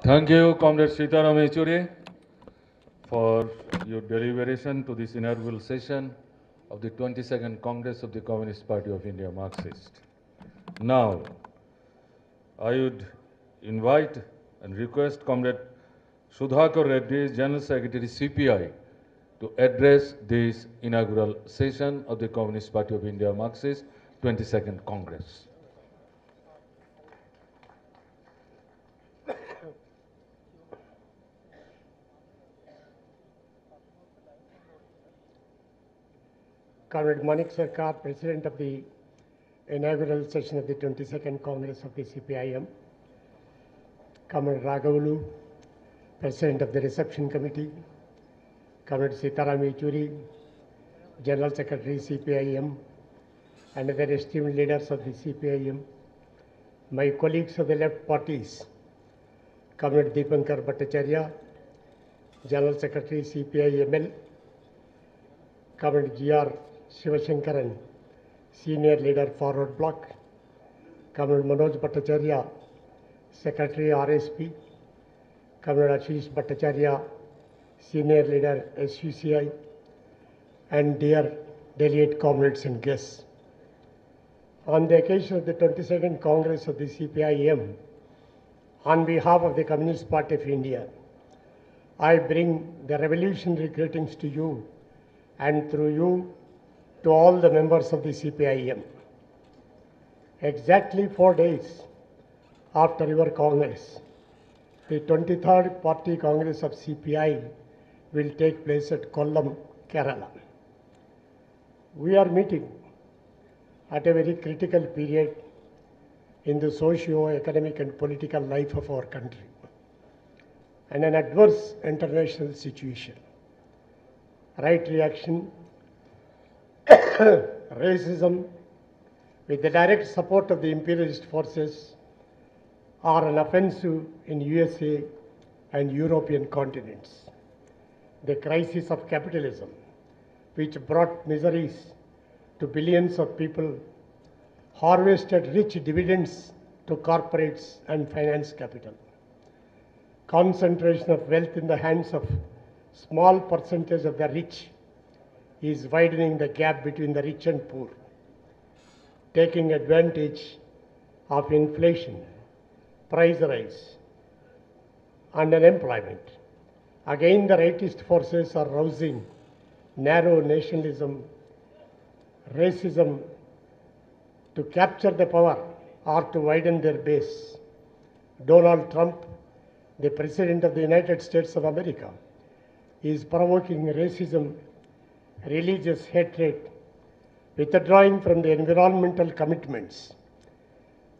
Thank you, Comrade Sitaram Yechury, for your deliberation to this inaugural session of the 22nd Congress of the Communist Party of India Marxist. Now, I would invite and request Comrade Sudhakar Reddy, General Secretary CPI, to address this inaugural session of the Communist Party of India Marxist 22nd Congress. Comrade Manik Sarkar, President of the inaugural session of the 22nd Congress of the CPIM. Comrade Raghavulu, President of the Reception Committee. Comrade Sitaram Yechury, General Secretary CPIM, and other esteemed leaders of the CPIM. My colleagues of the left parties, Comrade Deepankar Bhattacharya, General Secretary CPI-ML, Comrade G.R. Shivashankaran, Senior Leader Forward Bloc, Comrade Manoj Bhattacharya, Secretary RSP, Comrade Ashish Bhattacharya, Senior Leader SUCI, and dear delegate comrades and guests. On the occasion of the 22nd Congress of the CPIM, on behalf of the Communist Party of India, I bring the revolutionary greetings to you and through you to all the members of the CPIM. Exactly 4 days after your Congress, the 23rd Party Congress of CPI will take place at Kollam, Kerala. We are meeting at a very critical period in the socio-economic and political life of our country and an adverse international situation. Right reaction, racism, with the direct support of the imperialist forces, are an offensive in USA and European continents. The crisis of capitalism, which brought miseries to billions of people, harvested rich dividends to corporates and finance capital. Concentration of wealth in the hands of small percentage of the rich is widening the gap between the rich and poor, taking advantage of inflation, price rise, and unemployment. Again, the rightist forces are rousing narrow nationalism, racism to capture the power or to widen their base. Donald Trump, the President of the United States of America, is provoking racism, religious hatred, withdrawing from the environmental commitments,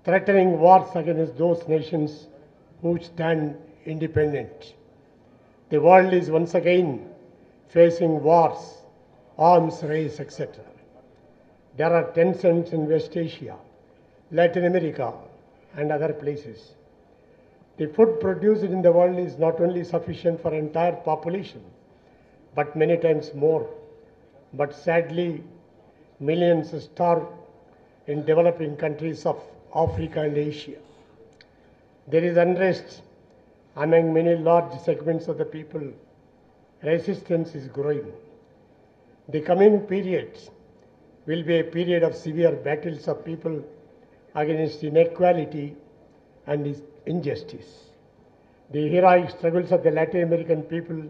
threatening wars against those nations who stand independent. The world is once again facing wars, arms race, etc. There are tensions in West Asia, Latin America, and other places. The food produced in the world is not only sufficient for entire population, but many times more. But sadly, millions starve in developing countries of Africa and Asia. There is unrest among many large segments of the people. Resistance is growing. The coming periods will be a period of severe battles of people against inequality and injustice. The heroic struggles of the Latin American people,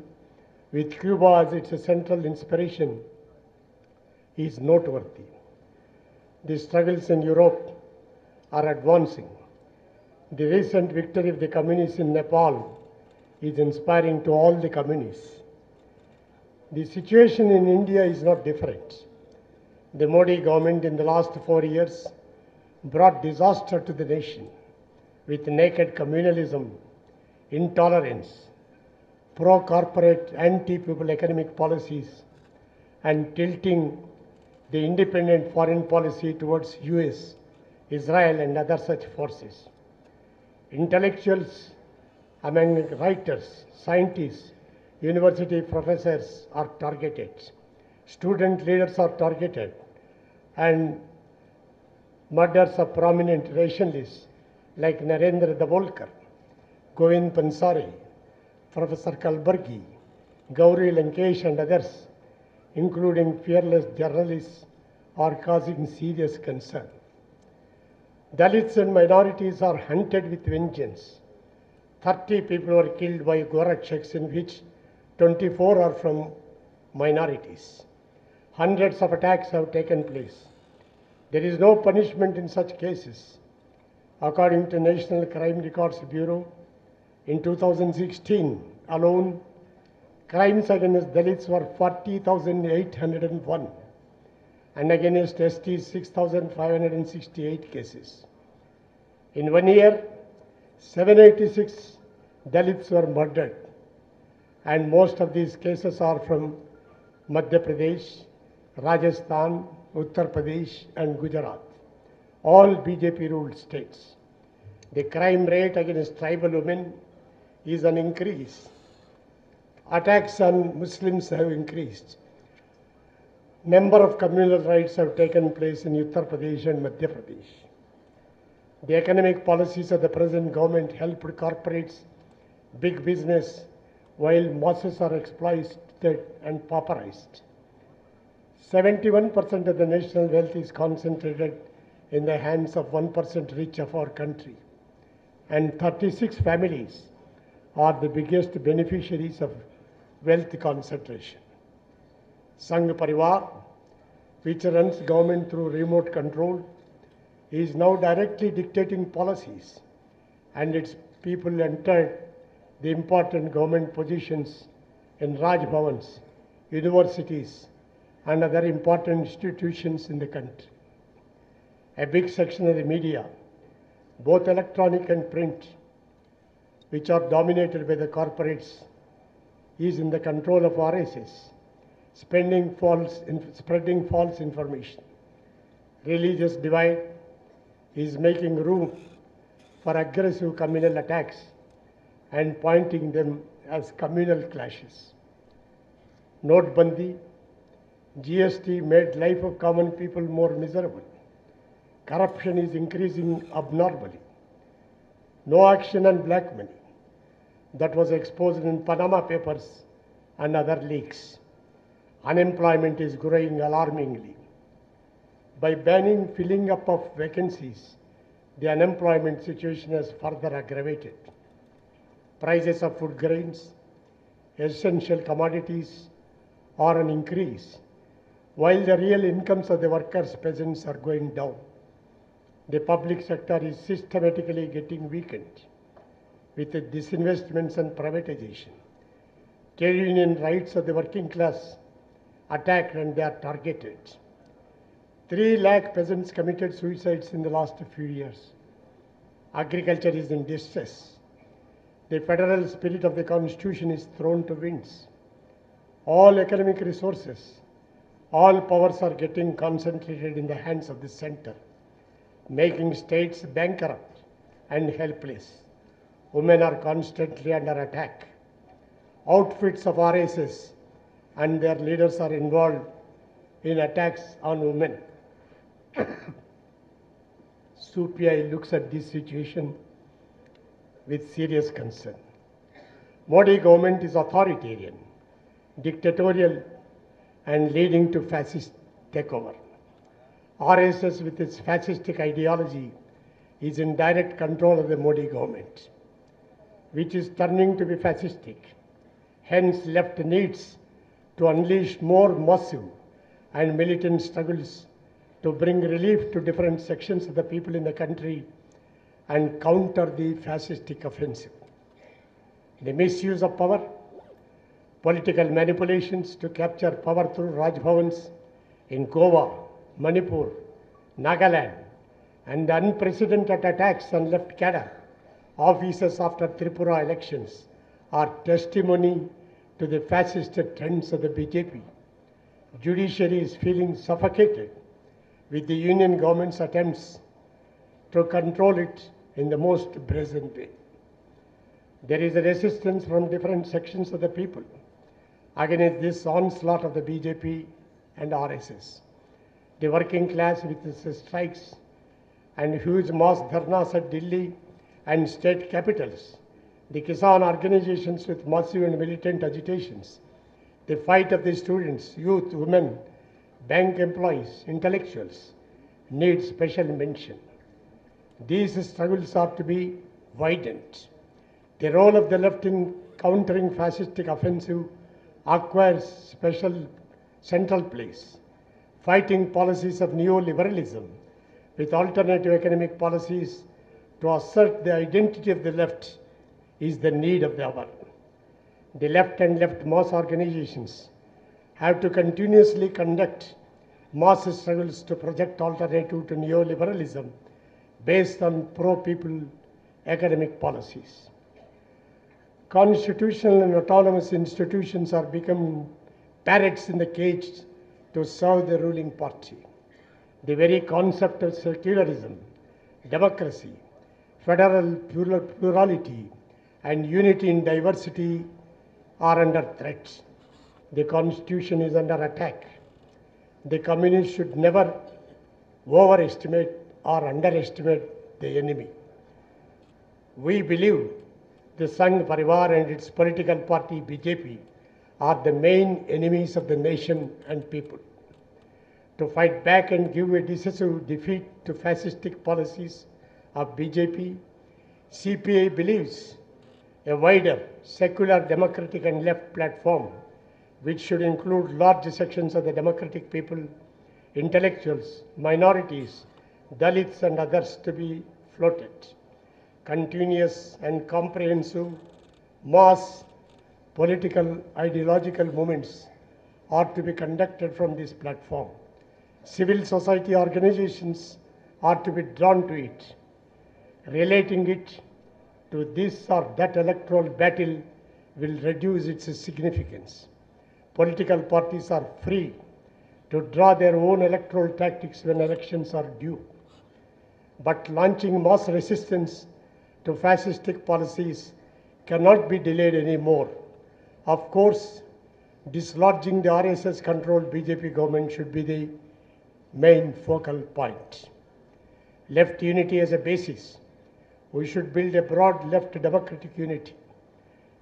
with Cuba as its central inspiration, is noteworthy. The struggles in Europe are advancing. The recent victory of the communists in Nepal is inspiring to all the communists. The situation in India is not different. The Modi government in the last 4 years brought disaster to the nation with naked communalism, intolerance, pro-corporate, anti-people economic policies, and tilting the independent foreign policy towards US, Israel, and other such forces. Intellectuals among writers, scientists, university professors are targeted. Student leaders are targeted, and murders of prominent rationalists like Narendra Davolkar, Govind Pansari, Professor Kalburgi, Gauri Lankesh and others, including fearless journalists, are causing serious concern. Dalits and minorities are hunted with vengeance. 30 people were killed by Gorakshaks, in which 24 are from minorities. Hundreds of attacks have taken place. There is no punishment in such cases. According to National Crime Records Bureau, in 2016 alone, crimes against Dalits were 40,801 and against STs 6,568 cases. In 1 year, 786 Dalits were murdered, and most of these cases are from Madhya Pradesh, Rajasthan, Uttar Pradesh and Gujarat, all BJP-ruled states. The crime rate against tribal women is an increase. Attacks on Muslims have increased. Number of communal riots have taken place in Uttar Pradesh and Madhya Pradesh. The economic policies of the present government helped corporates, big business, while masses are exploited and pauperized. 71% of the national wealth is concentrated in the hands of 1% rich of our country, and 36 families are the biggest beneficiaries of wealth concentration. Sangh Parivar, which runs government through remote control, is now directly dictating policies, and its people entered the important government positions in Raj Bhavans, universities, and other important institutions in the country. A big section of the media, both electronic and print, which are dominated by the corporates, is in the control of RSS, spreading false information. Religious divide is making room for aggressive communal attacks and pointing them as communal clashes. Notebandi, GST made life of common people more miserable. Corruption is increasing abnormally. No action on black money that was exposed in Panama Papers and other leaks. Unemployment is growing alarmingly. By banning filling up of vacancies, the unemployment situation has further aggravated. Prices of food grains, essential commodities are on increase, while the real incomes of the workers, peasants are going down. The public sector is systematically getting weakened with the disinvestments and privatization. Trade union rights of the working class attacked and they are targeted. 3 lakh peasants committed suicides in the last few years. Agriculture is in distress. The federal spirit of the constitution is thrown to winds. All economic resources, all powers are getting concentrated in the hands of the center, making states bankrupt and helpless. Women are constantly under attack. Outfits of RSS and their leaders are involved in attacks on women. CPI looks at this situation with serious concern. Modi government is authoritarian, dictatorial, and leading to fascist takeover. RSS with its fascistic ideology is in direct control of the Modi government, which is turning to be fascistic. Hence, left needs to unleash more massive and militant struggles to bring relief to different sections of the people in the country and counter the fascistic offensive. The misuse of power, political manipulations to capture power through Raj Bhavans in Goa, Manipur, Nagaland, and the unprecedented attacks on left cadre officers after Tripura elections are testimony to the fascist trends of the BJP. Judiciary is feeling suffocated with the union government's attempts to control it in the most brazen way. There is a resistance from different sections of the people against this onslaught of the BJP and RSS. The working class with its strikes and huge mass dharnas at Delhi and state capitals the Kisan organizations with massive and militant agitations, the fight of the students, youth, women, bank employees, intellectuals need special mention. These struggles are to be widened. The role of the left in countering fascistic offensive acquires special central place. Fighting policies of neoliberalism with alternative economic policies to assert the identity of the left is the need of the hour. The left and left mass organizations have to continuously conduct mass struggles to project alternative to neoliberalism based on pro-people economic policies. Constitutional and autonomous institutions are becoming parrots in the cage to serve the ruling party. The very concept of secularism, democracy, federal plurality, and unity in diversity are under threat. The Constitution is under attack. The communists should never overestimate or underestimate the enemy. We believe the Sangh Parivar and its political party BJP are the main enemies of the nation and people. To fight back and give a decisive defeat to fascistic policies of BJP, CPI believes a wider secular, democratic and left platform which should include large sections of the democratic people, intellectuals, minorities, Dalits and others to be floated. Continuous and comprehensive mass political ideological movements are to be conducted from this platform. Civil society organizations are to be drawn to it. Relating it to this or that electoral battle will reduce its significance. Political parties are free to draw their own electoral tactics when elections are due. But launching mass resistance to fascistic policies cannot be delayed anymore. Of course, dislodging the RSS-controlled BJP government should be the main focal point. Left unity as a basis. We should build a broad left democratic unity.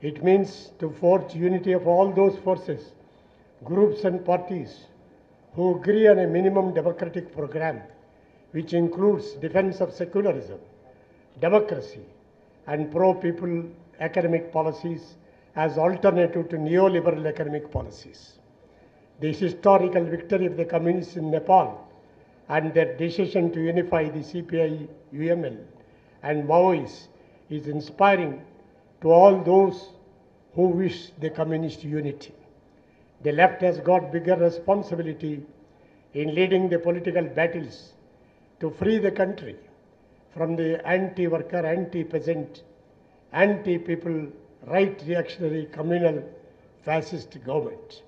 It means to forge unity of all those forces, groups and parties who agree on a minimum democratic program which includes defense of secularism, democracy, and pro-people economic policies as alternative to neoliberal economic policies. The historical victory of the communists in Nepal and their decision to unify the CPI, UML, and Maoists is inspiring to all those who wish the communist unity. The left has got bigger responsibility in leading the political battles to free the country from the anti-worker, anti-peasant, anti-people, right reactionary, communal, fascist government.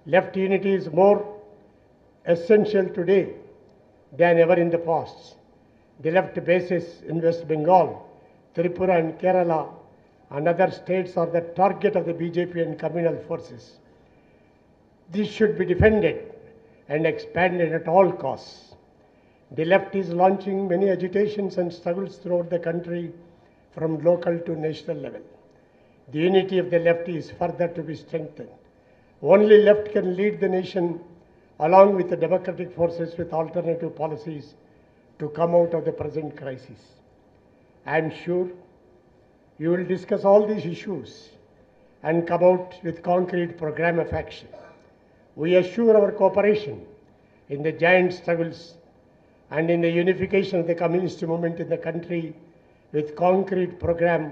Left unity is more essential today than ever in the past. The left bases in West Bengal, Tripura and Kerala and other states are the target of the BJP and communal forces. This should be defended and expanded at all costs. The left is launching many agitations and struggles throughout the country from local to national level. The unity of the left is further to be strengthened. Only left can lead the nation along with the democratic forces with alternative policies to come out of the present crisis. I am sure you will discuss all these issues and come out with concrete program of action. We assure our cooperation in the giant struggles and in the unification of the communist movement in the country with concrete program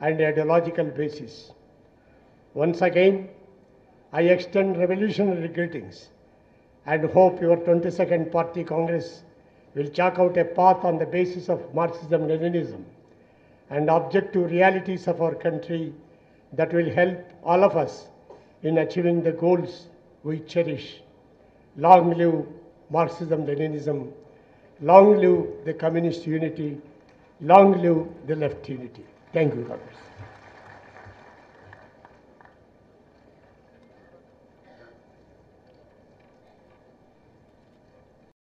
and ideological basis. Once again, I extend revolutionary greetings and hope your 22nd Party Congress will chalk out a path on the basis of Marxism-Leninism and objective realities of our country that will help all of us in achieving the goals we cherish. Long live Marxism-Leninism. Long live the communist unity. Long live the left unity. Thank you, Congress.